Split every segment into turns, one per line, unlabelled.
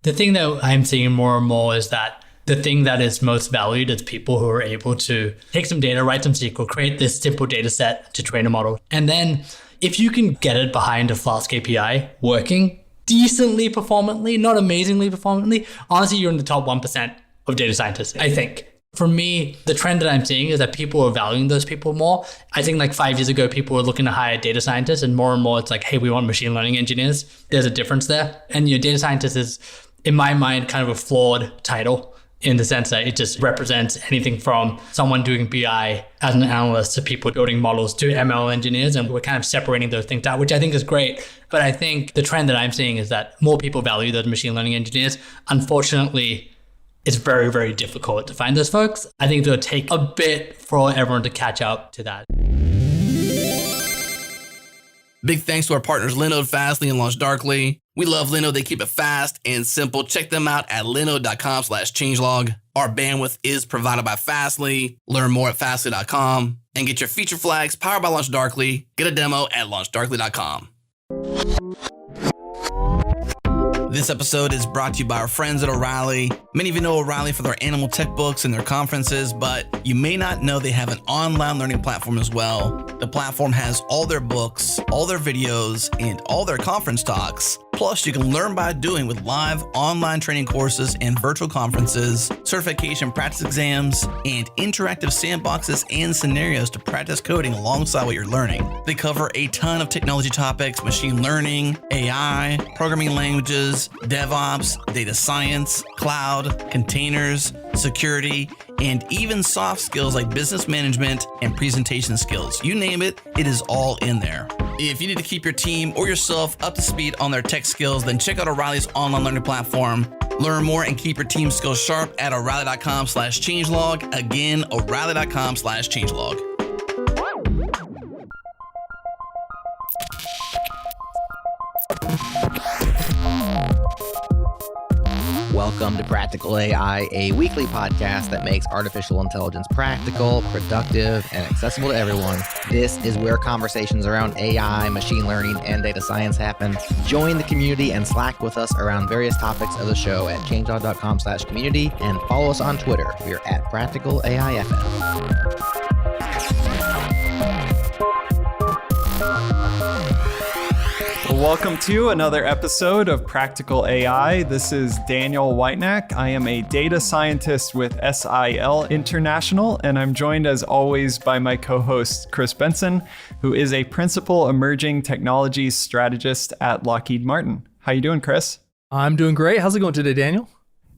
The thing that I'm seeing more and more is that the thing that is most valued is people who are able to take some data, write some SQL, create this simple data set to train a model. And then if you can get it behind a Flask API working decently performantly, not amazingly performantly, honestly, you're in the top 1% of data scientists, I think. For me, the trend that I'm seeing is that people are valuing those people more. I think like 5 years ago, people were looking to hire data scientists, and more it's like, hey, we want machine learning engineers. There's a difference there. And data scientist is, in my mind, kind of a flawed title in the sense that it just represents anything from someone doing BI as an analyst to people building models to ML engineers. And we're kind of separating those things out, which I think is great. But I think the trend that I'm seeing is that more people value those machine learning engineers. Unfortunately, it's very, very difficult to find those folks. I think it'll take a bit for everyone to catch up to that.
Big thanks to our partners Linode, Fastly, and LaunchDarkly. We love Linode. They keep it fast and simple. Check them out at linode.com/changelog. Our bandwidth is provided by Fastly. Learn more at fastly.com and get your feature flags powered by LaunchDarkly. Get a demo at launchdarkly.com. This episode is brought to you by our friends at O'Reilly. Many of you know O'Reilly for their animal tech books and their conferences, but you may not know they have an online learning platform as well. The platform has all their books, all their videos, and all their conference talks. Plus, you can learn by doing with live online training courses and virtual conferences, certification practice exams, and interactive sandboxes and scenarios to practice coding alongside what you're learning. They cover a ton of technology topics: machine learning, AI, programming languages, DevOps, data science, cloud, containers, security, and even soft skills like business management and presentation skills. You name it, it is all in there. If you need to keep your team or yourself up to speed on their tech skills, then check out O'Reilly's online learning platform. Learn more and keep your team skills sharp at O'Reilly.com/changelog. Again, O'Reilly.com/changelog.
Welcome to Practical AI, a weekly podcast that makes artificial intelligence practical, productive, and accessible to everyone. This is where conversations around AI, machine learning, and data science happen. Join the community and Slack with us around various topics of the show at changelog.com/community and follow us on Twitter. We're at PracticalAIFM.
Welcome to another episode of Practical AI. This is Daniel Whitenack. I am a data scientist with SIL International, and I'm joined as always by my co-host Chris Benson, who is a principal emerging technologies strategist at Lockheed Martin. How you doing, Chris?
I'm doing great. How's it going today, Daniel?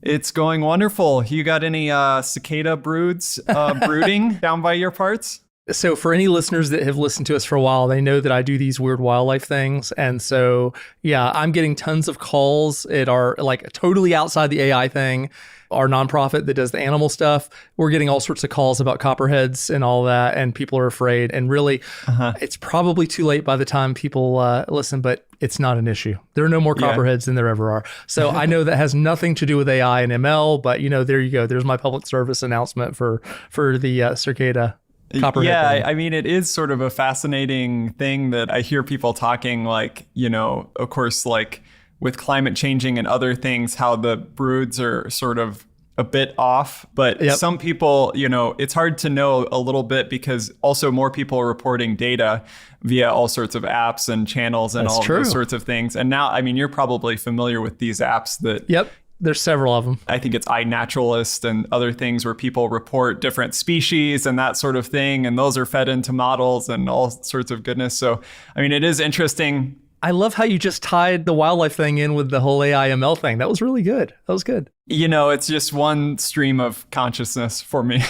It's going wonderful. You got any cicada broods brooding down by your parts?
So for any listeners that have listened to us for a while, they know that I do these weird wildlife things. And so, yeah, I'm getting tons of calls at our, like, totally outside the AI thing, our nonprofit that does the animal stuff. We're getting all sorts of calls about copperheads and all that, and people are afraid. And really, it's probably too late by the time people listen, but it's not an issue. There are no more copperheads than there ever are. So I know that has nothing to do with AI and ML, but, there you go. There's my public service announcement for the cicada.
Yeah, I mean, it is sort of a fascinating thing that I hear people talking, like, of course, like with climate changing and other things, how the broods are sort of a bit off. But some people, it's hard to know a little bit because also more people are reporting data via all sorts of apps and channels and all those sorts of things. And now, I mean, you're probably familiar with these apps that...
Yep. There's several of them.
I think it's iNaturalist and other things where people report different species and that sort of thing. And those are fed into models and all sorts of goodness. So, I mean, it is interesting.
I love how you just tied the wildlife thing in with the whole AI ML thing. That was really good. That was good.
It's just one stream of consciousness for me.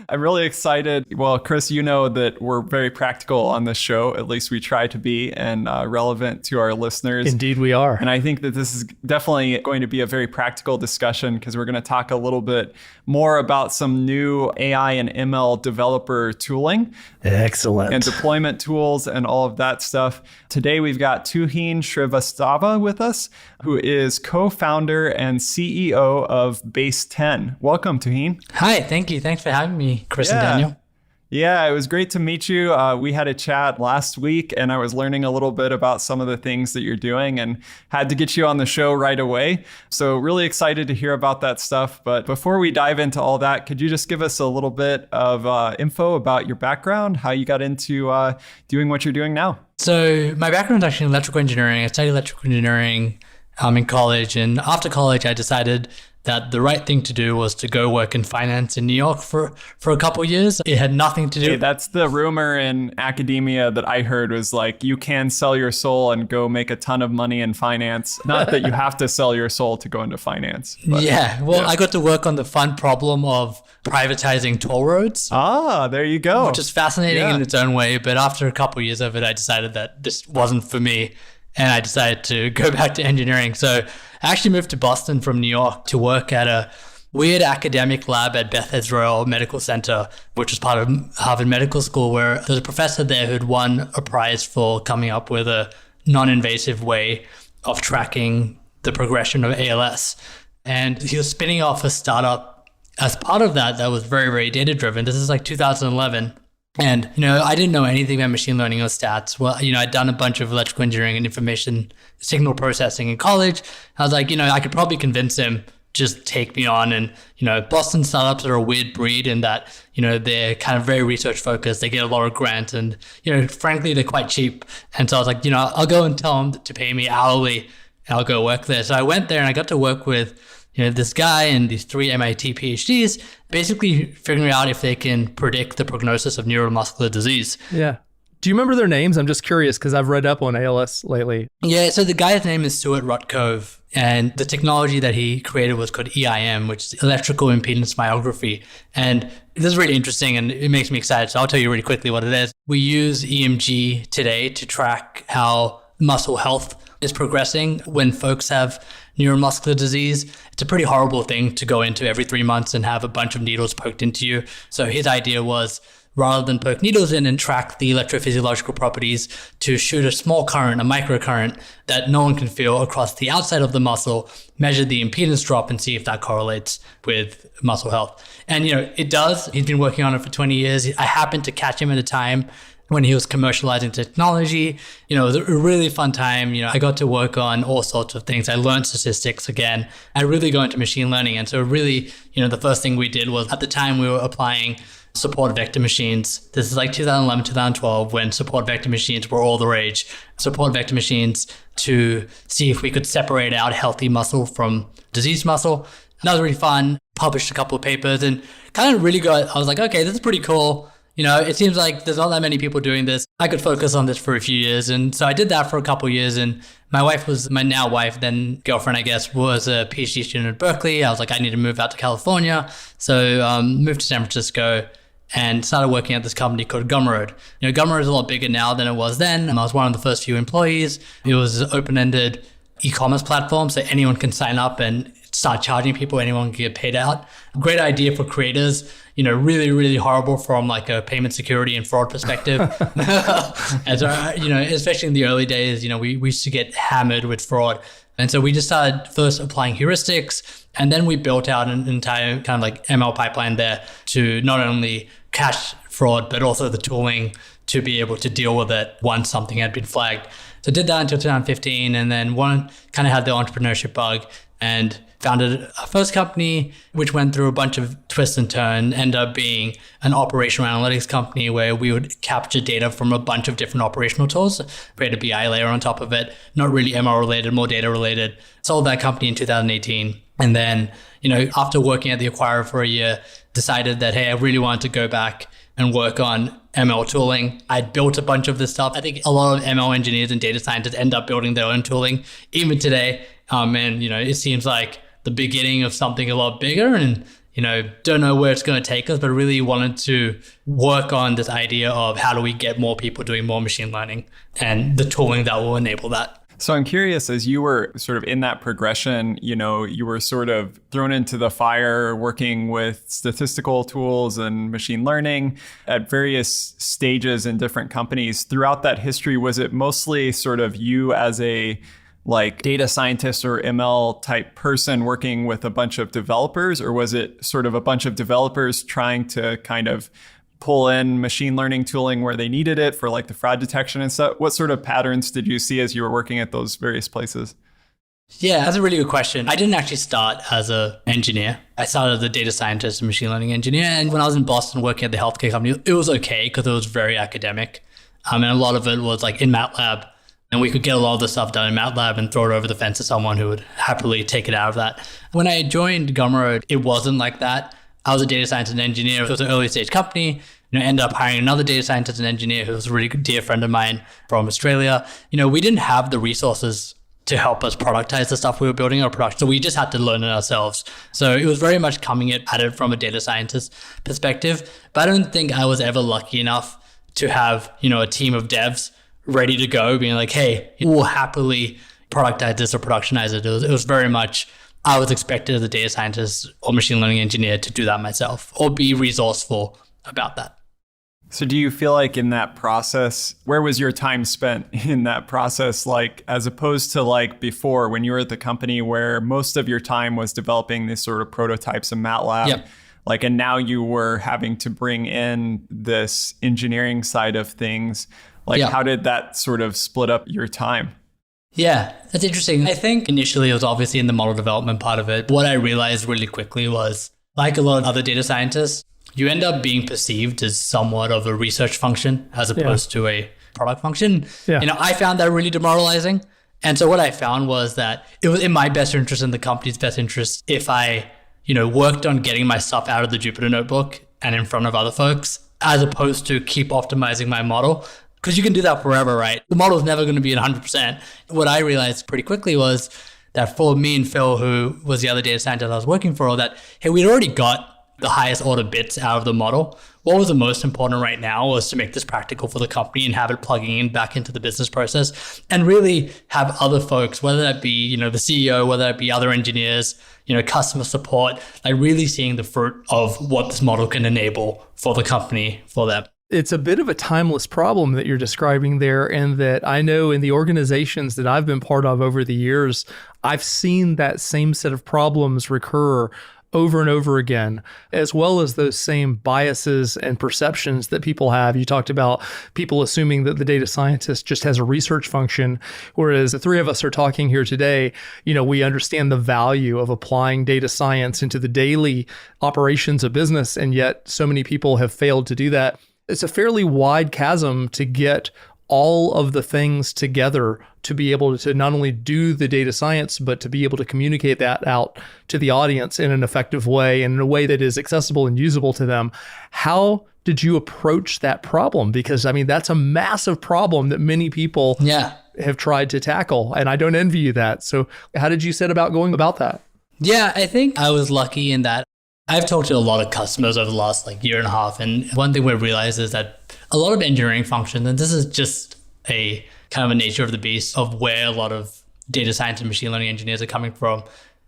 I'm really excited. Well, Chris, that we're very practical on this show. At least we try to be, and relevant to our listeners.
Indeed, we are.
And I think that this is definitely going to be a very practical discussion because we're going to talk a little bit more about some new AI and ML developer tooling.
Excellent.
And deployment tools and all of that stuff. Today, we've got Tuhin Shrivastava with us, who is co-founder and CEO of Base10. Welcome, Tuhin.
Hi, thank you. Thanks for having me, Chris and Daniel.
Yeah, it was great to meet you. We had a chat last week and I was learning a little bit about some of the things that you're doing and had to get you on the show right away. So really excited to hear about that stuff. But before we dive into all that, could you just give us a little bit of info about your background, how you got into doing what you're doing now?
So my background is actually in electrical engineering. I studied electrical engineering in college. And after college, I decided that the right thing to do was to go work in finance in New York for a couple of years. It had nothing to do.
Hey, that's the rumor in academia that I heard was like, you can sell your soul and go make a ton of money in finance. Not that you have to sell your soul to go into finance. But,
I got to work on the fun problem of privatizing toll roads.
Ah, there you go.
Which is fascinating in its own way. But after a couple of years of it, I decided that this wasn't for me. And I decided to go back to engineering. So I actually moved to Boston from New York to work at a weird academic lab at Beth Israel Medical Center, which was part of Harvard Medical School, where there's a professor there who'd won a prize for coming up with a non-invasive way of tracking the progression of ALS. And he was spinning off a startup as part of that was very, very data-driven. This is like 2011. And, I didn't know anything about machine learning or stats. Well, I'd done a bunch of electrical engineering and information signal processing in college. I was like, I could probably convince him just take me on. And, Boston startups are a weird breed in that, they're kind of very research focused. They get a lot of grants and, frankly, they're quite cheap. And so I was like, I'll go and tell him to pay me hourly and I'll go work there. So I went there and I got to work with this guy and these 3 MIT PhDs, basically figuring out if they can predict the prognosis of neuromuscular disease.
Yeah. Do you remember their names? I'm just curious because I've read up on ALS lately.
Yeah, so the guy's name is Stuart Rutkove, and the technology that he created was called EIM, which is electrical impedance myography. And this is really interesting and it makes me excited. So I'll tell you really quickly what it is. We use EMG today to track how muscle health is progressing when folks have neuromuscular disease. It's a pretty horrible thing to go into every 3 months and have a bunch of needles poked into you. So his idea was, rather than poke needles in and track the electrophysiological properties, to shoot a small current, a microcurrent that no one can feel across the outside of the muscle, measure the impedance drop and see if that correlates with muscle health. And, it does. He's been working on it for 20 years. I happened to catch him at a time when he was commercializing technology. It was a really fun time. I got to work on all sorts of things. I learned statistics again. I really got into machine learning. And so really, the first thing we did was, at the time we were applying support vector machines. This is like 2011, 2012, when support vector machines were all the rage. Support vector machines to see if we could separate out healthy muscle from diseased muscle. And that was really fun. Published a couple of papers and kind of really I was like, okay, this is pretty cool. It seems like there's not that many people doing this. I could focus on this for a few years. And so I did that for a couple of years. And my now wife, then girlfriend, I guess, was a PhD student at Berkeley. I was like, I need to move out to California. So moved to San Francisco and started working at this company called Gumroad. Gumroad is a lot bigger now than it was then. And I was one of the first few employees. It was an open-ended e-commerce platform, so anyone can sign up and start charging people. Anyone can get paid out. Great idea for creators. Really, really horrible from like a payment security and fraud perspective. And so, especially in the early days, we used to get hammered with fraud. And so we just started first applying heuristics, and then we built out an entire kind of like ML pipeline there to not only catch fraud, but also the tooling to be able to deal with it once something had been flagged. So did that until 2015, and then kind of had the entrepreneurship bug and founded a first company, which went through a bunch of twists and turns, ended up being an operational analytics company where we would capture data from a bunch of different operational tools, create a BI layer on top of it, not really ML related, more data related. Sold that company in 2018. And then, after working at the acquirer for a year, decided that, hey, I really wanted to go back and work on ML tooling. I'd built a bunch of this stuff. I think a lot of ML engineers and data scientists end up building their own tooling, even today. And, it seems like the beginning of something a lot bigger, and, don't know where it's going to take us, but really wanted to work on this idea of how do we get more people doing more machine learning and the tooling that will enable that.
So I'm curious, as you were sort of in that progression, you were sort of thrown into the fire working with statistical tools and machine learning at various stages in different companies. Throughout that history, was it mostly sort of you as a like data scientist or ML type person working with a bunch of developers, or was it sort of a bunch of developers trying to kind of pull in machine learning tooling where they needed it for like the fraud detection and stuff? What sort of patterns did you see as you were working at those various places?
Yeah, that's a really good question. I didn't actually start as an engineer. I started as a data scientist and machine learning engineer. And when I was in Boston working at the healthcare company, it was okay because it was very academic. And a lot of it was like in MATLAB. And we could get a lot of the stuff done in MATLAB and throw it over the fence to someone who would happily take it out of that. When I joined Gumroad, it wasn't like that. I was a data scientist and engineer. It was an early stage company. Ended up hiring another data scientist and engineer who was a really good dear friend of mine from Australia. We didn't have the resources to help us productize the stuff we were building in our production. So we just had to learn it ourselves. So it was very much coming at it from a data scientist perspective. But I don't think I was ever lucky enough to have, a team of devs ready to go, being like, hey, we'll happily productize this or productionize it. It was very much, I was expected as a data scientist or machine learning engineer to do that myself or be resourceful about that.
So do you feel like in that process, where was your time spent in that process? Like, as opposed to like before when you were at the company where most of your time was developing these sort of prototypes in MATLAB,
Yep.
like, and now you were having to bring in this engineering side of things. Like,
Yeah.
How did that sort of split up your time?
Yeah, that's interesting. I think initially it was obviously in the model development part of it. What I realized really quickly was, like a lot of other data scientists, you end up being perceived as somewhat of a research function as opposed to a product function.
Yeah.
I found that really demoralizing. And so what I found was that it was in my best interest and the company's best interest if I, worked on getting my stuff out of the Jupyter notebook and in front of other folks, as opposed to keep optimizing my model. Because you can do that forever, right? The model is never going to be at 100%. What I realized pretty quickly was that for me and Phil, who was the other data scientist I was working for, that, hey, we'd already got the highest order bits out of the model. What was the most important right now was to make this practical for the company and have it plugging in back into the business process and really have other folks, whether that be, the CEO, whether that be other engineers, customer support, like really seeing the fruit of what this model can enable for the company, for them.
It's a bit of a timeless problem that you're describing there, and that I know in the organizations that I've been part of over the years, I've seen that same set of problems recur over and over again, as well as those same biases and perceptions that people have. You talked about people assuming that the data scientist just has a research function, whereas the three of us are talking here today, we understand the value of applying data science into the daily operations of business, and yet so many people have failed to do that. It's a fairly wide chasm to get all of the things together to be able to not only do the data science, but to be able to communicate that out to the audience in an effective way and in a way that is accessible and usable to them. How did you approach that problem? Because, that's a massive problem that many people have tried to tackle, and I don't envy you that. So how did you set about going about that?
Yeah, I think I was lucky in that I've talked to a lot of customers over the last year and a half. And one thing we realized is that a lot of engineering functions, and this is just a kind of a nature of the beast of where a lot of data science and machine learning engineers are coming from.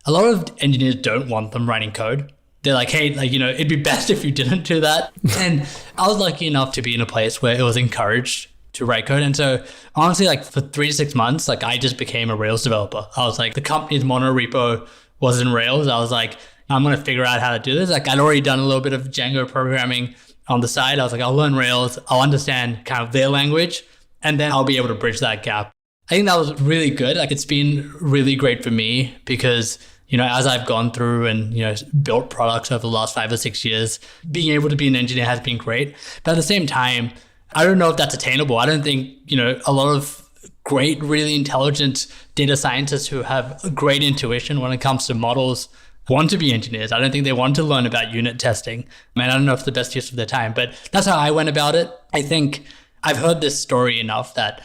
A lot of engineers don't want them writing code. They're like, hey, it'd be best if you didn't do that. And I was lucky enough to be in a place where it was encouraged to write code. And so honestly, for 3 to 6 months, I just became a Rails developer. I was like, the company's mono repo was in Rails. I was like, I'm going to figure out how to do this. I'd already done a little bit of Django programming on the side. I was like, I'll learn Rails. I'll understand kind of their language, and then I'll be able to bridge that gap. I think that was really good. It's been really great for me because, as I've gone through and, built products over the last 5 or 6 years, being able to be an engineer has been great. But at the same time, I don't know if that's attainable. I don't think, a lot of great, really intelligent data scientists who have great intuition when it comes to models want to be engineers. I don't think they want to learn about unit testing. I don't know if it's the best use of their time, but that's how I went about it. I think I've heard this story enough that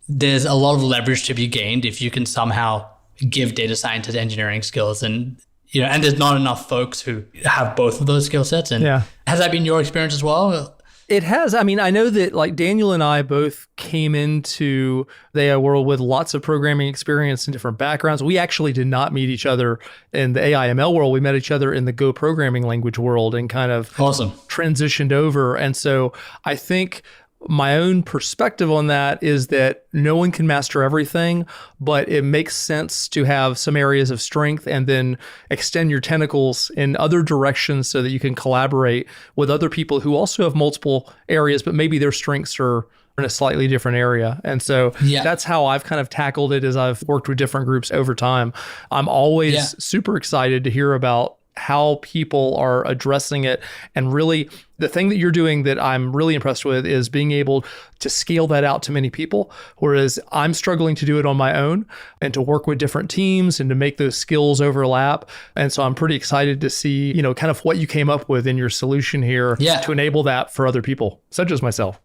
there's a lot of leverage to be gained if you can somehow give data scientists engineering skills. And, and there's not enough folks who have both of those skill sets. And has that been your experience as well?
It has. I know that Daniel and I both came into the AI world with lots of programming experience and different backgrounds. We actually did not meet each other in the AI ML world. We met each other in the Go programming language world and kind of
awesome
transitioned over. And so I think My own perspective on that is that no one can master everything, but it makes sense to have some areas of strength and then extend your tentacles in other directions so that you can collaborate with other people who also have multiple areas, but maybe their strengths are in a slightly different area. And so that's how I've kind of tackled it as I've worked with different groups over time. I'm always super excited to hear about how people are addressing it. And really, the thing that you're doing that I'm really impressed with is being able to scale that out to many people, whereas I'm struggling to do it on my own and to work with different teams and to make those skills overlap. And so I'm pretty excited to see, kind of what you came up with in your solution here to enable that for other people, such as myself.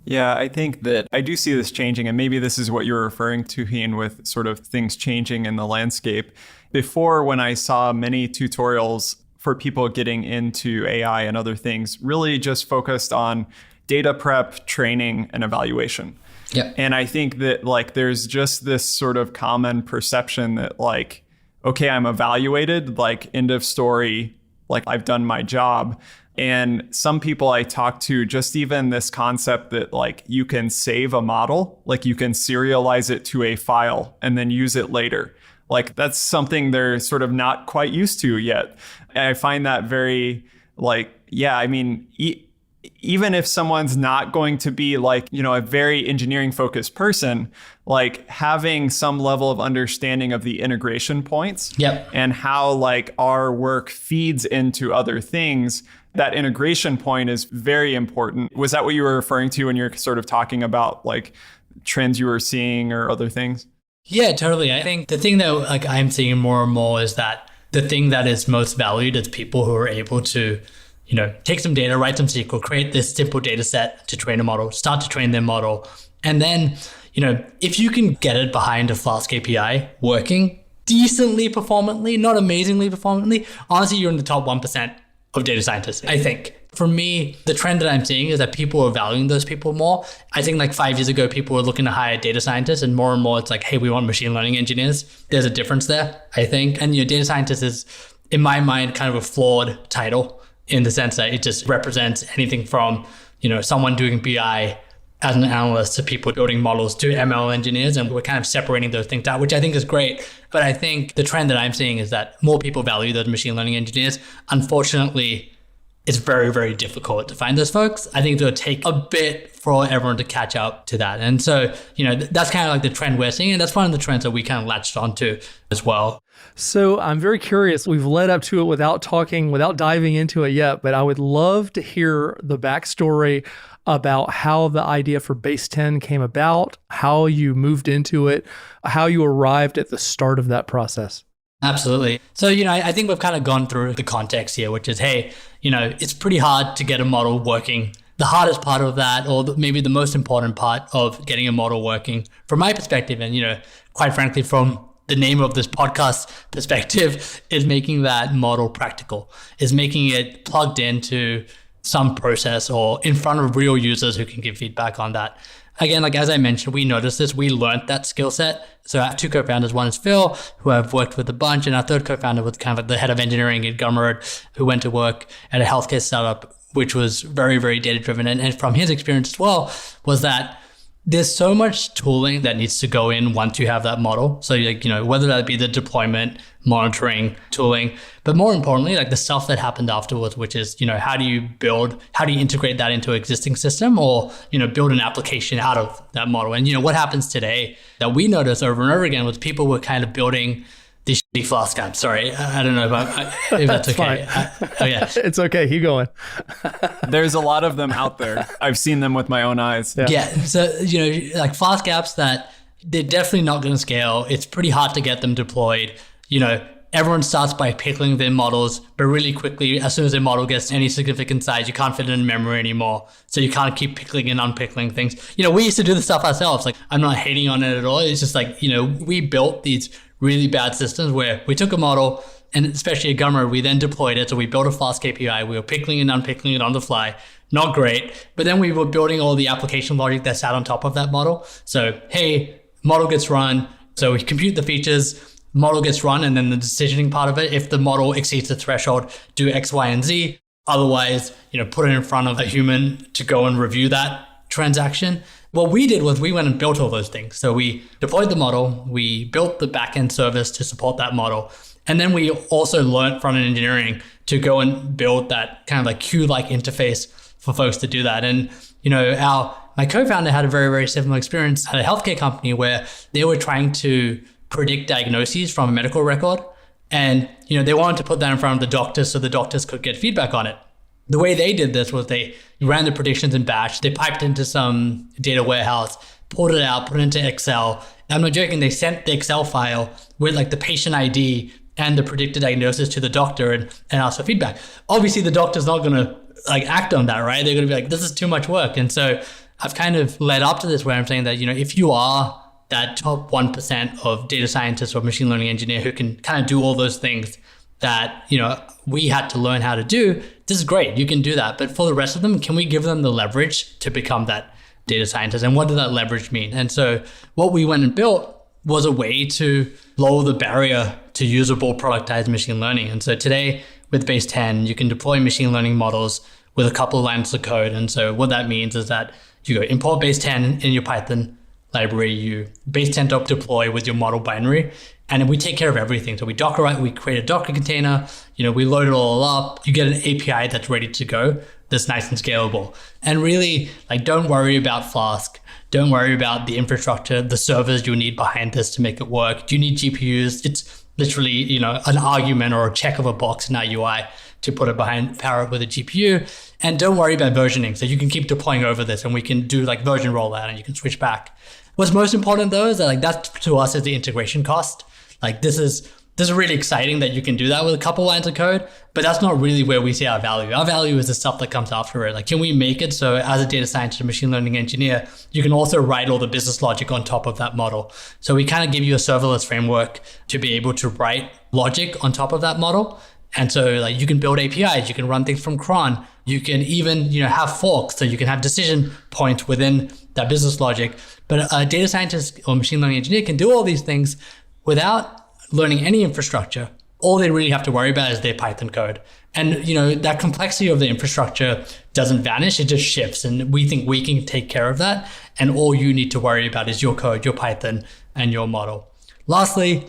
Yeah, I think that I do see this changing, and maybe this is what you're referring to, Hien, with sort of things changing in the landscape. Before, when I saw many tutorials for people getting into AI and other things, really just focused on data prep, training, and evaluation.
Yeah.
And I think that there's just this sort of common perception that okay, I'm evaluated, end of story, I've done my job. And some people I talk to, just even this concept that you can save a model, you can serialize it to a file and then use it later. That's something they're sort of not quite used to yet. And I find that very even if someone's not going to be a very engineering focused person, having some level of understanding of the integration points and how our work feeds into other things, that integration point is very important. Was that what you were referring to when you're sort of talking about trends you were seeing or other things?
Yeah, totally. I think the thing that I'm seeing more and more is that the thing that is most valued is people who are able to take some data, write some SQL, create this simple data set to train a model, start to train their model. And then, if you can get it behind a Flask API working decently performantly, not amazingly performantly, honestly, you're in the top 1% of data scientists, I think. For me, the trend that I'm seeing is that people are valuing those people more. I think 5 years ago, people were looking to hire data scientists, and more it's hey, we want machine learning engineers. There's a difference there, I think. And data scientist is, in my mind, kind of a flawed title in the sense that it just represents anything from, someone doing BI as an analyst to people building models to ML engineers. And we're kind of separating those things out, which I think is great. But I think the trend that I'm seeing is that more people value those machine learning engineers. Unfortunately, it's very, very difficult to find those folks. I think it'll take a bit for everyone to catch up to that. And so, that's kind of the trend we're seeing. And that's one of the trends that we kind of latched onto as well.
So I'm very curious. We've led up to it without diving into it yet, but I would love to hear the backstory about how the idea for Base 10 came about, how you moved into it, how you arrived at the start of that process.
Absolutely. So, I think we've kind of gone through the context here, which is, hey, it's pretty hard to get a model working. The hardest part of that, or maybe the most important part of getting a model working, from my perspective, and, quite frankly, from the name of this podcast perspective, is making that model practical, is making it plugged into some process or in front of real users who can give feedback on that. Again, as I mentioned, we noticed this, we learned that skill set. So our two co-founders, one is Phil, who I've worked with a bunch, and our third co-founder was kind of the head of engineering at Gumroad, who went to work at a healthcare startup, which was very, very data-driven. And from his experience as well, was that there's so much tooling that needs to go in once you have that model. So whether that be the deployment, monitoring, tooling, but more importantly, the stuff that happened afterwards, which is, how do you integrate that into an existing system, or, build an application out of that model? And, what happens today that we notice over and over again was people were kind of building these shitty Flask apps. Sorry, I don't know if that's okay. Oh yeah,
it's okay. Keep going.
There's a lot of them out there. I've seen them with my own eyes.
Yeah. So Flask apps that they're definitely not going to scale. It's pretty hard to get them deployed. Everyone starts by pickling their models, but really quickly, as soon as their model gets any significant size, you can't fit it in memory anymore. So you can't keep pickling and unpickling things. We used to do this stuff ourselves. I'm not hating on it at all. It's just we built these really bad systems where we took a model, and especially at Gumroad, we then deployed it. So we built a Flask API. We were pickling and unpickling it on the fly. Not great. But then we were building all the application logic that sat on top of that model. So, hey, model gets run. So we compute the features, model gets run, and then the decisioning part of it, if the model exceeds the threshold, do X, Y, and Z. Otherwise, put it in front of a human to go and review that transaction. What we did was we went and built all those things. So we deployed the model, we built the backend service to support that model. And then we also learned front-end engineering to go and build that kind of like queue-like interface for folks to do that. And, my co-founder had a very, very similar experience at a healthcare company where they were trying to predict diagnoses from a medical record. And, they wanted to put that in front of the doctors so the doctors could get feedback on it. The way they did this was they ran the predictions in batch. They piped into some data warehouse, pulled it out, put it into Excel. I'm not joking. They sent the Excel file with like the patient ID and the predicted diagnosis to the doctor and asked for feedback. Obviously, the doctor's not going to act on that, right? They're going to be like, this is too much work. And so I've kind of led up to this where I'm saying that, if you are that top 1% of data scientists or machine learning engineer who can kind of do all those things that, we had to learn how to do, this is great. You can do that. But for the rest of them, can we give them the leverage to become that data scientist? And what does that leverage mean? And so what we went and built was a way to lower the barrier to usable productized machine learning. And so today with Base 10, you can deploy machine learning models with a couple of lines of code. And so what that means is that you go import Base 10 in your Python library, you base 10 deploy with your model binary, and then we take care of everything. So we Dockerize, we create a Docker container, we load it all up, you get an API that's ready to go, that's nice and scalable. And really, don't worry about Flask. Don't worry about the infrastructure, the servers you need behind this to make it work. Do you need GPUs? It's literally, an argument or a check of a box in our UI to put it behind, power it with a GPU. And don't worry about versioning. So you can keep deploying over this and we can do version rollout and you can switch back. What's most important though is that that to us is the integration cost. This is really exciting that you can do that with a couple lines of code, but that's not really where we see our value. Our value is the stuff that comes after it. Can we make it so as a data scientist or machine learning engineer, you can also write all the business logic on top of that model. So we kind of give you a serverless framework to be able to write logic on top of that model. And so you can build APIs, you can run things from cron, you can even have forks, so you can have decision points within that business logic. But a data scientist or machine learning engineer can do all these things without learning any infrastructure. All they really have to worry about is their Python code. And that complexity of the infrastructure doesn't vanish, it just shifts. And we think we can take care of that. And all you need to worry about is your code, your Python, and your model. Lastly,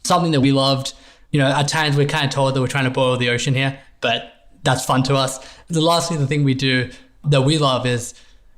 something that we loved, at times we're kind of told that we're trying to boil the ocean here, but that's fun to us. The thing we do that we love is,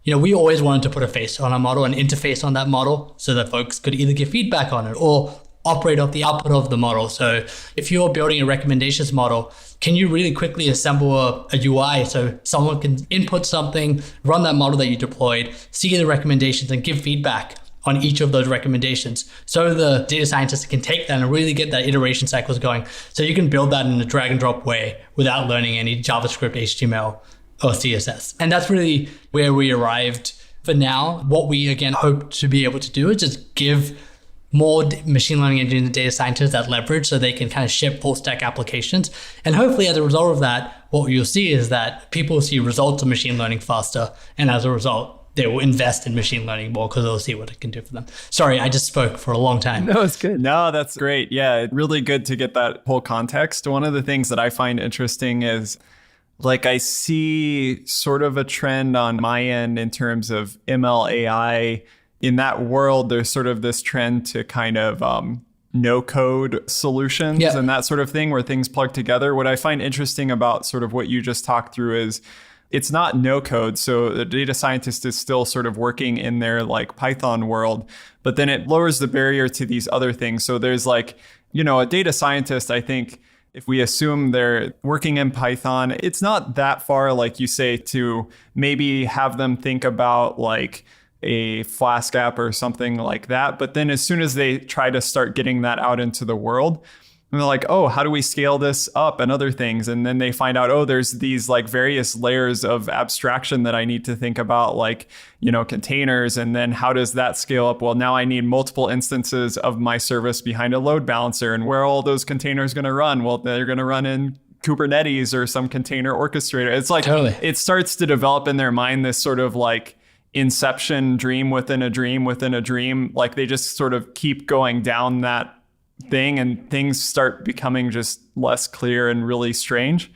we always wanted to put a face on our model, an interface on that model, so that folks could either give feedback on it or operate off the output of the model. So if you're building a recommendations model, can you really quickly assemble a UI so someone can input something, run that model that you deployed, see the recommendations and give feedback on each of those recommendations, so the data scientists can take that and really get that iteration cycles going. So you can build that in a drag and drop way without learning any JavaScript, HTML, or CSS. And that's really where we arrived for now. What we, again, hope to be able to do is just give more machine learning engineers and data scientists that leverage so they can kind of ship full stack applications. And hopefully as a result of that, what you'll see is that people see results of machine learning faster. And as a result, they will invest in machine learning more because they'll see what it can do for them. Sorry, I just spoke for a long time.
No, it's good.
No, that's great. Yeah, really good to get that whole context. One of the things that I find interesting is I see sort of a trend on my end in terms of ML AI. In that world, there's sort of this trend to kind of no code solutions and that sort of thing where things plug together. What I find interesting about sort of what you just talked through is it's not no code. So the data scientist is still sort of working in their Python world, but then it lowers the barrier to these other things. So there's a data scientist, I think, if we assume they're working in Python, it's not that far, like you say, to maybe have them think about a Flask app or something like that. But then as soon as they try to start getting that out into the world, and they're like, oh, how do we scale this up and other things? And then they find out, oh, there's these various layers of abstraction that I need to think about, containers. And then how does that scale up? Well, now I need multiple instances of my service behind a load balancer. And where are all those containers going to run? Well, they're going to run in Kubernetes or some container orchestrator. It's
totally.
It starts to develop in their mind this sort of inception dream within a dream within a dream. They just sort of keep going down that thing and things start becoming just less clear and really strange.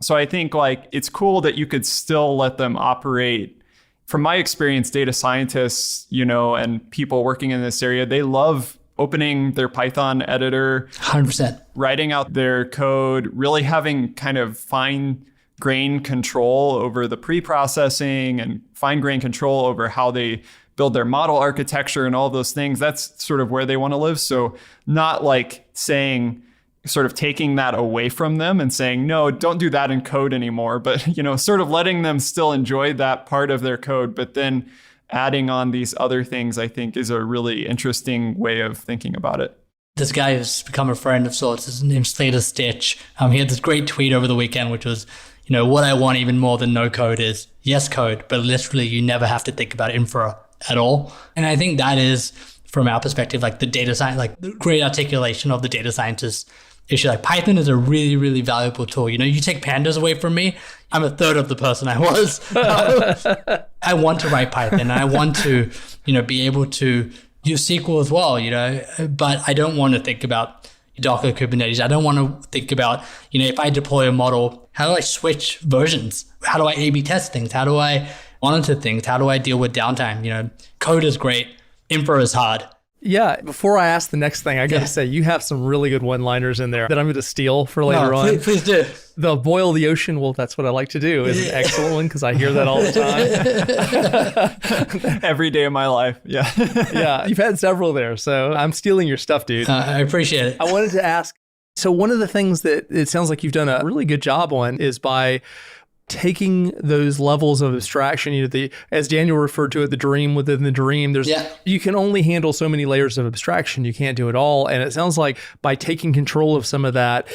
So I think it's cool that you could still let them operate from my experience, data scientists, and people working in this area, they love opening their Python editor,
100%,
writing out their code, really having kind of fine-grained control over the pre-processing and fine-grained control over how they build their model architecture and all those things. That's sort of where they want to live. So not like saying, sort of taking that away from them and saying, no, don't do that in code anymore. But, sort of letting them still enjoy that part of their code, but then adding on these other things, I think, is a really interesting way of thinking about it.
This guy has become a friend of sorts. His name's Slater Stitch. He had this great tweet over the weekend, which was, what I want even more than no code is yes code, but literally you never have to think about infra at all. And I think that is, from our perspective, like the data science, like the great articulation of the data scientist issue. Like Python is a really, really valuable tool. You take pandas away from me, I'm a third of the person I was. I want to write Python and I want to, be able to use SQL as well, but I don't want to think about Docker, Kubernetes. I don't want to think about, if I deploy a model, how do I switch versions? How do I A/B test things? How do I monitor things? How do I deal with downtime? Code is great. Infra is hard.
Yeah, before I ask the next thing, I got to say, you have some really good one-liners in there that I'm going to steal for later on.
Please do.
The boil the ocean, well, that's what I like to do, is an excellent one because I hear that all the time.
Every day of my life, yeah.
Yeah, you've had several there, so I'm stealing your stuff, dude.
I appreciate it.
I wanted to ask, so one of the things that it sounds like you've done a really good job on is by taking those levels of abstraction, as Daniel referred to it, the dream within the dream, you can only handle so many layers of abstraction. You can't do it all. And it sounds like by taking control of some of that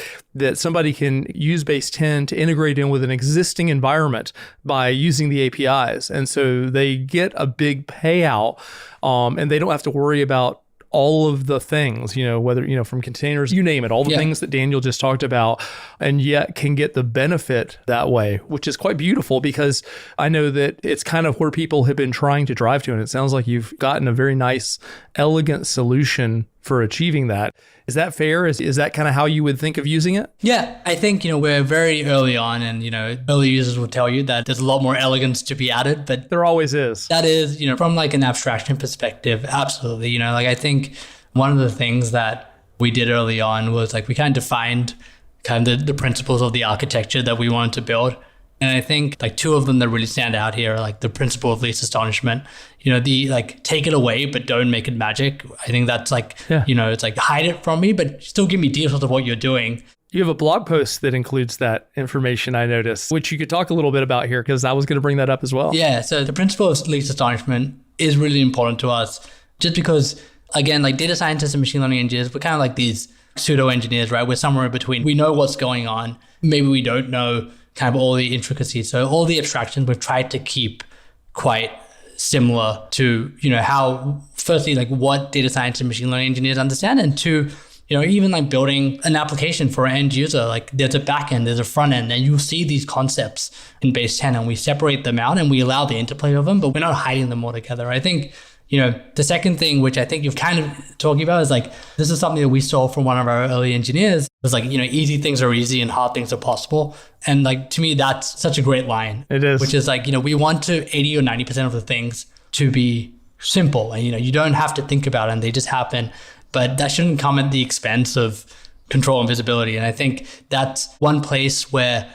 somebody can use Base 10 to integrate in with an existing environment by using the APIs. And so they get a big payout and they don't have to worry about all of the things, whether, from containers, you name it, all the things that Daniel just talked about, and yet can get the benefit that way, which is quite beautiful because I know that it's kind of where people have been trying to drive to. And it sounds like you've gotten a very nice, elegant solution for achieving that. Is that fair? Is that kind of how you would think of using it?
Yeah, I think, we're very early on and, early users will tell you that there's a lot more elegance to be added, but
there always is.
That is, from like an abstraction perspective, absolutely. I think one of the things that we did early on was like we kind of defined kind of the principles of the architecture that we wanted to build. And I think like two of them that really stand out here are like the principle of least astonishment, the like take it away, but don't make it magic. I think that's like, it's like hide it from me, but still give me details of what you're doing.
You have a blog post that includes that information, I noticed, which you could talk a little bit about here because I was going to bring that up as well.
Yeah. So the principle of least astonishment is really important to us just because, again, like data scientists and machine learning engineers, we're kind of like these pseudo engineers, right? We're somewhere in between. We know what's going on. Maybe we don't know kind of all the intricacies. So all the abstractions we've tried to keep quite similar to, how firstly, like what data science and machine learning engineers understand, and two, even like building an application for an end user, like there's a back end, there's a front end, and you see these concepts in Base 10 and we separate them out and we allow the interplay of them, but we're not hiding them all together. I think, the second thing, which I think you've kind of talking about is like, this is something that we saw from one of our early engineers. It was like, easy things are easy and hard things are possible. And like, to me, that's such a great line.
It is.
Which is like, we want to 80 or 90% of the things to be simple. And, you don't have to think about it and they just happen. But that shouldn't come at the expense of control and visibility. And I think that's one place where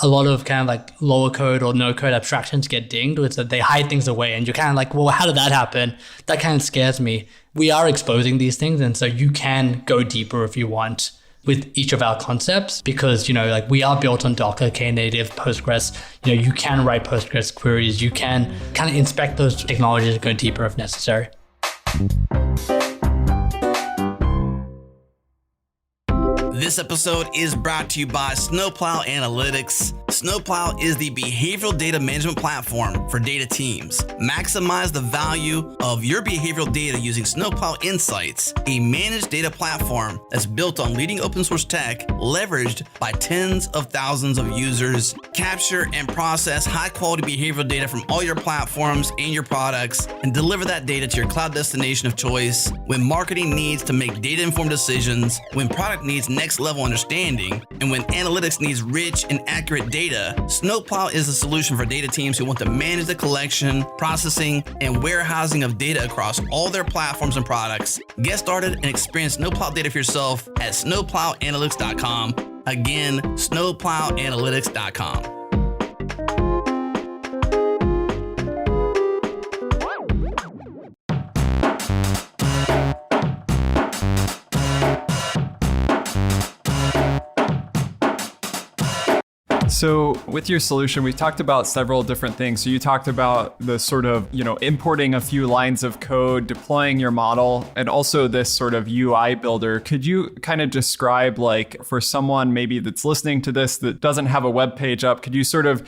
a lot of kind of like lower code or no code abstractions get dinged, with that they hide things away and you're kind of like, well, how did that happen? That kind of scares me. We are exposing these things. And so you can go deeper if you want with each of our concepts because, like we are built on Docker, Knative, Postgres. You can write Postgres queries. You can kind of inspect those technologies and go deeper if necessary.
This episode is brought to you by Snowplow Analytics. Snowplow is the behavioral data management platform for data teams. Maximize the value of your behavioral data using Snowplow Insights, a managed data platform that's built on leading open source tech, leveraged by tens of thousands of users. Capture and process high quality behavioral data from all your platforms and your products, and deliver that data to your cloud destination of choice when marketing needs to make data informed decisions, when product needs next next level understanding. And when analytics needs rich and accurate data, Snowplow is a solution for data teams who want to manage the collection, processing, and warehousing of data across all their platforms and products. Get started and experience Snowplow data for yourself at snowplowanalytics.com. Again, snowplowanalytics.com.
So with your solution, we talked about several different things. So you talked about the sort of, importing a few lines of code, deploying your model, and also this sort of UI builder. Could you kind of describe, like, for someone maybe that's listening to this that doesn't have a web page up, could you sort of,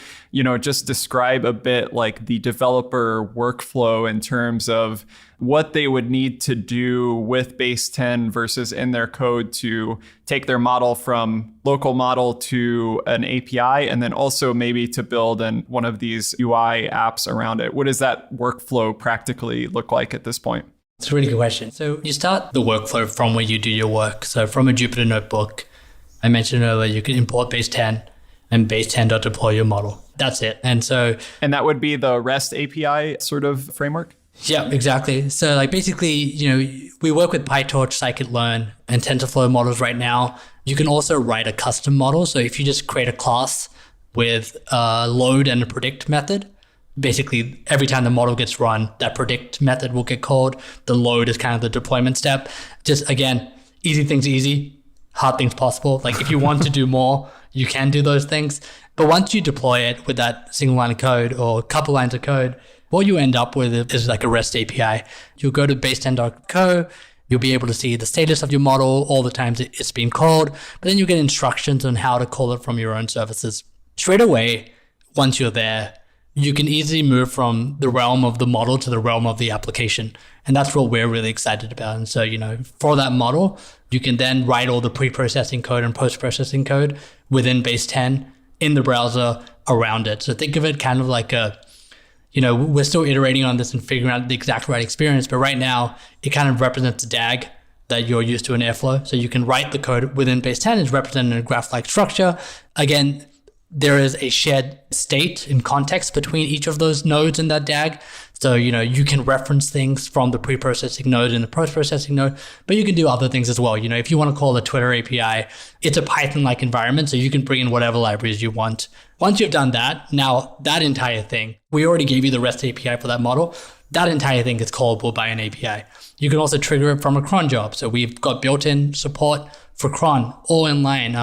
just describe a bit like the developer workflow in terms of what they would need to do with Base 10 versus in their code to take their model from local model to an API, and then also maybe to build one of these UI apps around it? What does that workflow practically look like at this point?
It's a really good question. So you start the workflow from where you do your work. So from a Jupyter notebook, I mentioned earlier, you can import Base 10 and Base 10.deploy your model. That's it. And
that would be the REST API sort of framework?
Yeah, exactly. So like basically, we work with PyTorch, scikit-learn, and TensorFlow models right now. You can also write a custom model. So if you just create a class with a load and a predict method, basically every time the model gets run, that predict method will get called. The load is kind of the deployment step. Just again, easy things easy, hard things possible. Like if you want to do more, you can do those things. But once you deploy it with that single line of code or a couple lines of code, what you end up with is like a REST API. You'll go to base10.co. You'll be able to see the status of your model, all the times it's been called, but then you get instructions on how to call it from your own services. Straight away, once you're there, you can easily move from the realm of the model to the realm of the application. And that's what we're really excited about. And so, for that model, you can then write all the pre-processing code and post-processing code within Base 10 in the browser around it. So think of it kind of like we're still iterating on this and figuring out the exact right experience, but right now it kind of represents a DAG that you're used to in Airflow. So you can write the code within Base 10, it's represented in a graph-like structure. Again, there is a shared state and context between each of those nodes in that DAG. So, you can reference things from the pre-processing node and the post-processing node, but you can do other things as well. If you want to call the Twitter API, it's a Python-like environment, so you can bring in whatever libraries you want. Once you've done that, now that entire thing, we already gave you the REST API for that model. That entire thing is callable by an API. You can also trigger it from a cron job. So we've got built-in support for cron, all in line.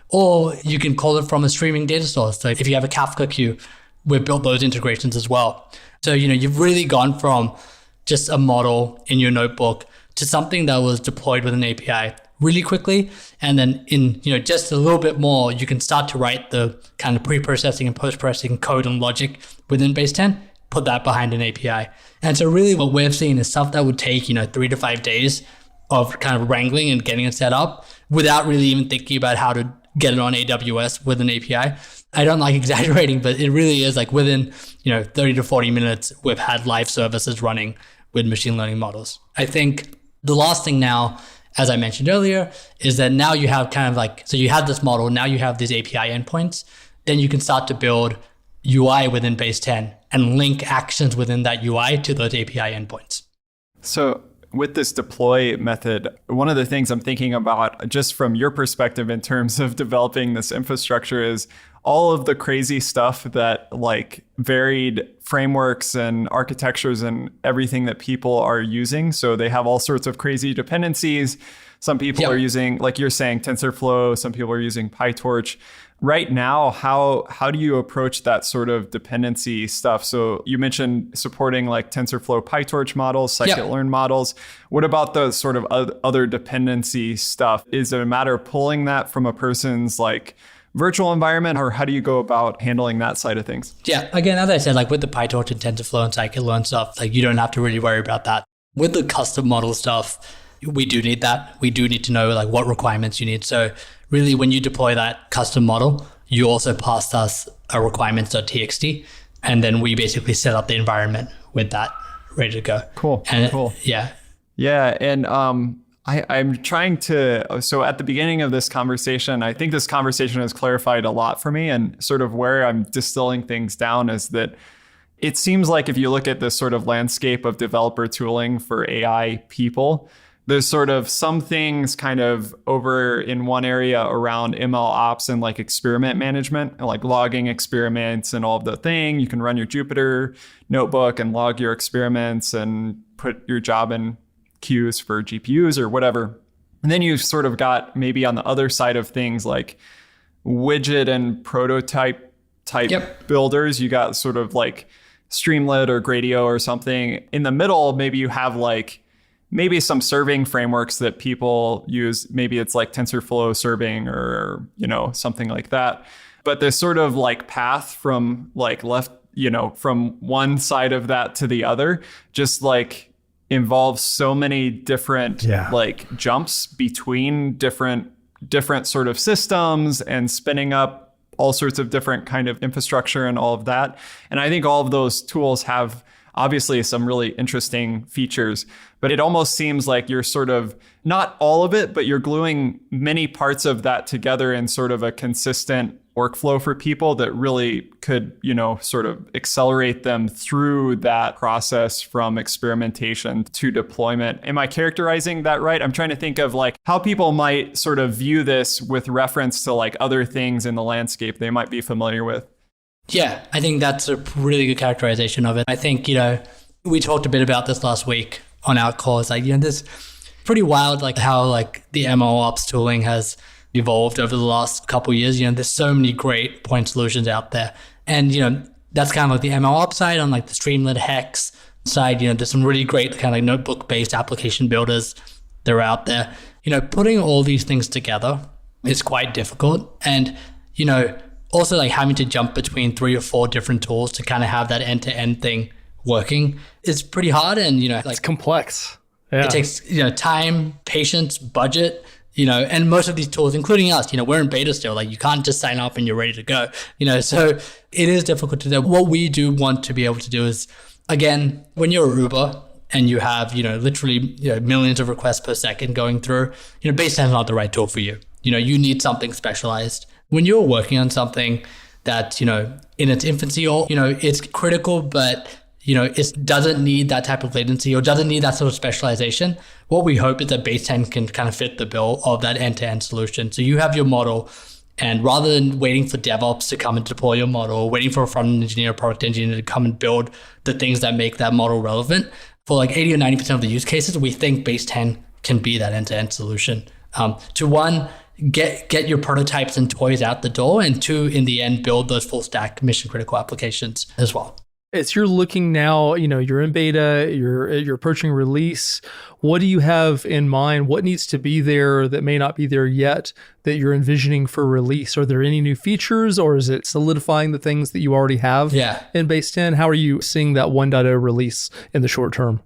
Or you can call it from a streaming data source. So if you have a Kafka queue, we've built those integrations as well. So, you've really gone from just a model in your notebook to something that was deployed with an API really quickly. And then in, just a little bit more, you can start to write the kind of pre-processing and post-processing code and logic within Base 10, put that behind an API. And so really what we've seen is stuff that would take, 3 to 5 days of kind of wrangling and getting it set up without really even thinking about how to get it on AWS with an API. I don't like exaggerating, but it really is like within 30 to 40 minutes, we've had live services running with machine learning models. I think the last thing now, as I mentioned earlier, is that now you have kind of so you have this model, now you have these API endpoints, then you can start to build UI within Base 10 and link actions within that UI to those API endpoints.
So with this deploy method, one of the things I'm thinking about just from your perspective in terms of developing this infrastructure is all of the crazy stuff that varied frameworks and architectures and everything that people are using. So they have all sorts of crazy dependencies. Some people are using, like you're saying, TensorFlow. Some people are using PyTorch. Right now, how do you approach that sort of dependency stuff? So you mentioned supporting TensorFlow PyTorch models, scikit-learn models. What about the sort of other dependency stuff? Is it a matter of pulling that from a person's virtual environment, or how do you go about handling that side of things?
Yeah, again, as I said, with the PyTorch and TensorFlow and scikit-learn stuff, you don't have to really worry about that. With the custom model stuff, we do need that. We do need to know what requirements you need. So really, when you deploy that custom model, you also passed us a requirements.txt, and then we basically set up the environment with that ready to go.
Cool.
And
cool.
Yeah.
Yeah. And I'm trying to, so at the beginning of this conversation, I think this conversation has clarified a lot for me, and sort of where I'm distilling things down is that it seems like if you look at this sort of landscape of developer tooling for AI people, there's sort of some things kind of over in one area around ML ops and like experiment management, like logging experiments and all of the thing. You can run your Jupyter notebook and log your experiments and put your job in queues for GPUs or whatever. And then you've sort of got maybe on the other side of things like widget and prototype type builders. You got sort of like Streamlit or Gradio or something. In the middle, maybe you have like maybe some serving frameworks that people use. Maybe it's like TensorFlow serving or, you know, something like that. But there's sort of like path from like left, you know, from one side of that to the other, just like involves so many different like jumps between different sort of systems and spinning up all sorts of different kind of infrastructure and all of that. And I think all of those tools have obviously some really interesting features, but it almost seems like you're sort of not all of it, but you're gluing many parts of that together in sort of a consistent workflow for people that really could, you know, sort of accelerate them through that process from experimentation to deployment. Am I characterizing that right? I'm trying to think of like how people might sort of view this with reference to like other things in the landscape they might be familiar with.
Yeah, I think that's a really good characterization of it. I think, you know, we talked a bit about this last week on our calls. Like, you know, this pretty wild, like how like the ML ops tooling has evolved over the last couple of years. You know, there's so many great point solutions out there. And, you know, that's kind of like the ML ops side. On like the Streamlit Hex side, you know, there's some really great kind of like notebook-based application builders that are out there. You know, putting all these things together is quite difficult. And, you know, also like having to jump between 3 or 4 different tools to kind of have that end-to-end thing working is pretty hard. And, you know, like
it's complex. Yeah.
It takes, you know, time, patience, budget, you know, and most of these tools, including us, you know, we're in beta still. Like you can't just sign up and you're ready to go, you know, so it is difficult to do. What we do want to be able to do is, again, when you're Uber and you have, you know, literally, you know, millions of requests per second going through, you know, Base 10 is not the right tool for you. You know, you need something specialized. When you're working on something that, you know, in its infancy or, you know, it's critical, but, you know, it doesn't need that type of latency or doesn't need that sort of specialization, what we hope is that Base 10 can kind of fit the bill of that end-to-end solution. So you have your model, and rather than waiting for DevOps to come and deploy your model, or waiting for a front-end engineer or product engineer to come and build the things that make that model relevant, for like 80 or 90% of the use cases, we think Base 10 can be that end-to-end solution. To one, get your prototypes and toys out the door, and 2, in the end, build those full stack mission critical applications as well.
As you're looking now, you know, you're in beta, you're approaching release. What do you have in mind? What needs to be there that may not be there yet that you're envisioning for release? Are there any new features, or is it solidifying the things that you already have in Base 10? How are you seeing that 1.0 release in the short term?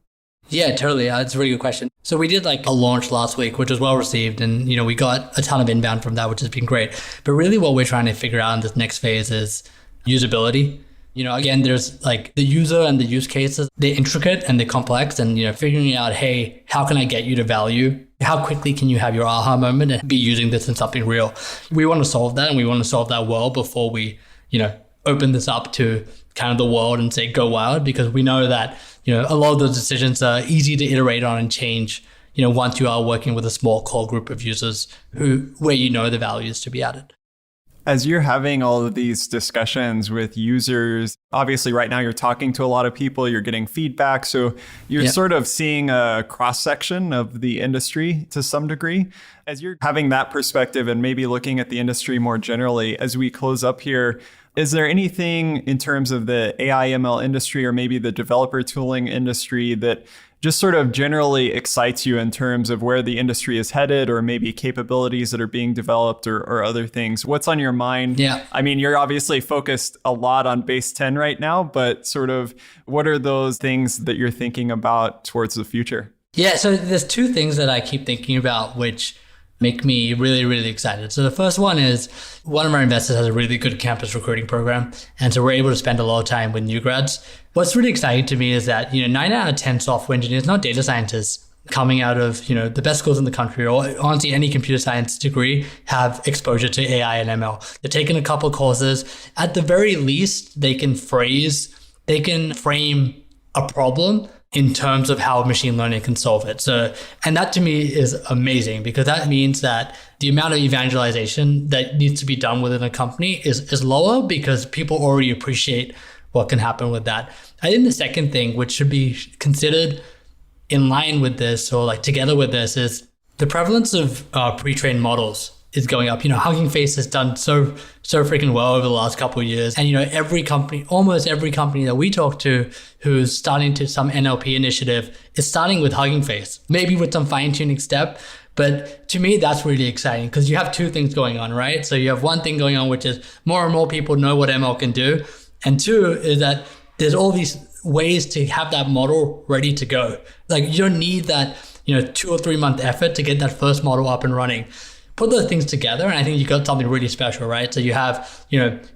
Yeah, totally. That's a really good question. So we did like a launch last week, which was well received. And, you know, we got a ton of inbound from that, which has been great. But really what we're trying to figure out in this next phase is usability. You know, again, there's like the user and the use cases, they're intricate and they're complex, and, you know, figuring out, hey, how can I get you to value? How quickly can you have your aha moment and be using this in something real? We want to solve that, and we want to solve that well before we, you know, open this up to kind of the world and say, go wild, because we know that, you know, a lot of those decisions are easy to iterate on and change, you know, once you are working with a small core group of users where you know the value is to be added.
As you're having all of these discussions with users, obviously right now you're talking to a lot of people, you're getting feedback. So you're sort of seeing a cross-section of the industry to some degree. As you're having that perspective and maybe looking at the industry more generally, as we close up here, is there anything in terms of the AI ML industry or maybe the developer tooling industry that just sort of generally excites you in terms of where the industry is headed, or maybe capabilities that are being developed or other things? What's on your mind?
Yeah.
I mean, you're obviously focused a lot on Base 10 right now, but sort of what are those things that you're thinking about towards the future?
Yeah, so there's 2 things that I keep thinking about, which make me really, really excited. So the first one is one of our investors has a really good campus recruiting program. And so we're able to spend a lot of time with new grads. What's really exciting to me is that, you know, 9 out of 10 software engineers, not data scientists, coming out of, the best schools in the country, or honestly any computer science degree, have exposure to AI and ML. They're taking a couple courses. At the very least, they can frame a problem in terms of how machine learning can solve it. So, and that to me is amazing, because that means that the amount of evangelization that needs to be done within a company is lower, because people already appreciate what can happen with that. I think the second thing, which should be considered in line with this, or like together with this, is the prevalence of pre-trained models is going up. Hugging Face has done so freaking well over the last couple of years. And, almost every company that we talk to who's starting to some NLP initiative is starting with Hugging Face, maybe with some fine-tuning step. But to me, that's really exciting, because you have two things going on, right? So you have one thing going on, which is more and more people know what ML can do. And two is that there's all these ways to have that model ready to go. Like, you don't need that, 2 or 3 month effort to get that first model up and running. Put those things together, and I think you got something really special, right? So you have,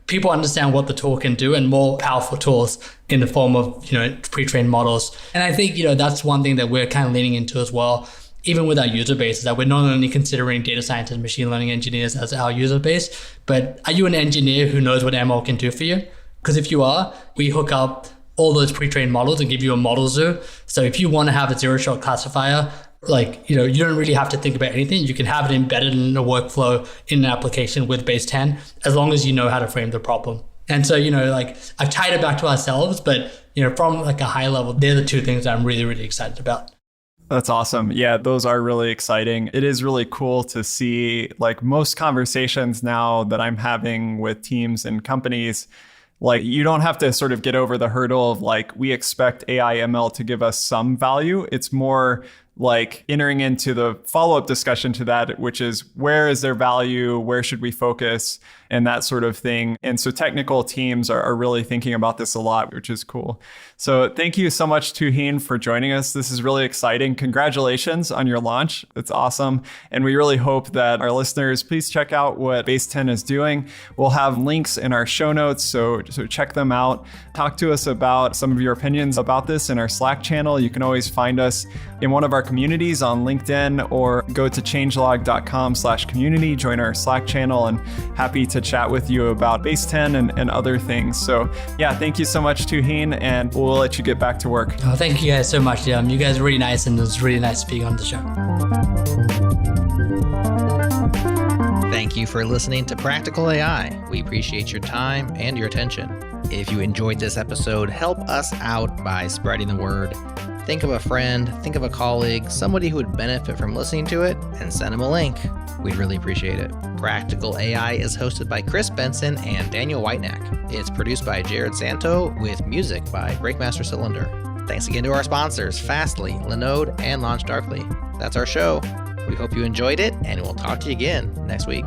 people understand what the tool can do, and more powerful tools in the form of, pre-trained models. And I think, that's one thing that we're kind of leaning into as well, even with our user base, is that we're not only considering data scientists and machine learning engineers as our user base, but are you an engineer who knows what ML can do for you? Because if you are, we hook up all those pre-trained models and give you a model zoo. So if you want to have a zero-shot classifier, you don't really have to think about anything. You can have it embedded in a workflow in an application with Base 10, as long as you know how to frame the problem. And so, I've tied it back to ourselves, but, from a high level, they're the two things that I'm really, really excited about.
That's awesome. Yeah, those are really exciting. It is really cool to see, most conversations now that I'm having with teams and companies, you don't have to sort of get over the hurdle of we expect AI ML to give us some value. It's more entering into the follow-up discussion to that, which is, where is their value? Where should we focus? And that sort of thing. And so technical teams are really thinking about this a lot, which is cool. So thank you so much, Tuhin, for joining us. This is really exciting. Congratulations on your launch. It's awesome. And we really hope that our listeners, please check out what Base 10 is doing. We'll have links in our show notes, so check them out. Talk to us about some of your opinions about this in our Slack channel. You can always find us in one of our communities on LinkedIn, or go to changelog.com/community, join our Slack channel, and happy to chat with you about Base 10 and other things. So yeah, thank you so much, Tuhin, and we'll let you get back to work.
Oh, thank you guys so much. You guys are really nice, and it was really nice speaking on the show.
Thank you for listening to Practical AI. We appreciate your time and your attention. If you enjoyed this episode, help us out by spreading the word. Think of a friend, think of a colleague, somebody who would benefit from listening to it, and send them a link. We'd really appreciate it. Practical AI is hosted by Chris Benson and Daniel Whitenack. It's produced by Jared Santo, with music by Breakmaster Cylinder. Thanks again to our sponsors, Fastly, Linode, and LaunchDarkly. That's our show. We hope you enjoyed it, and we'll talk to you again next week.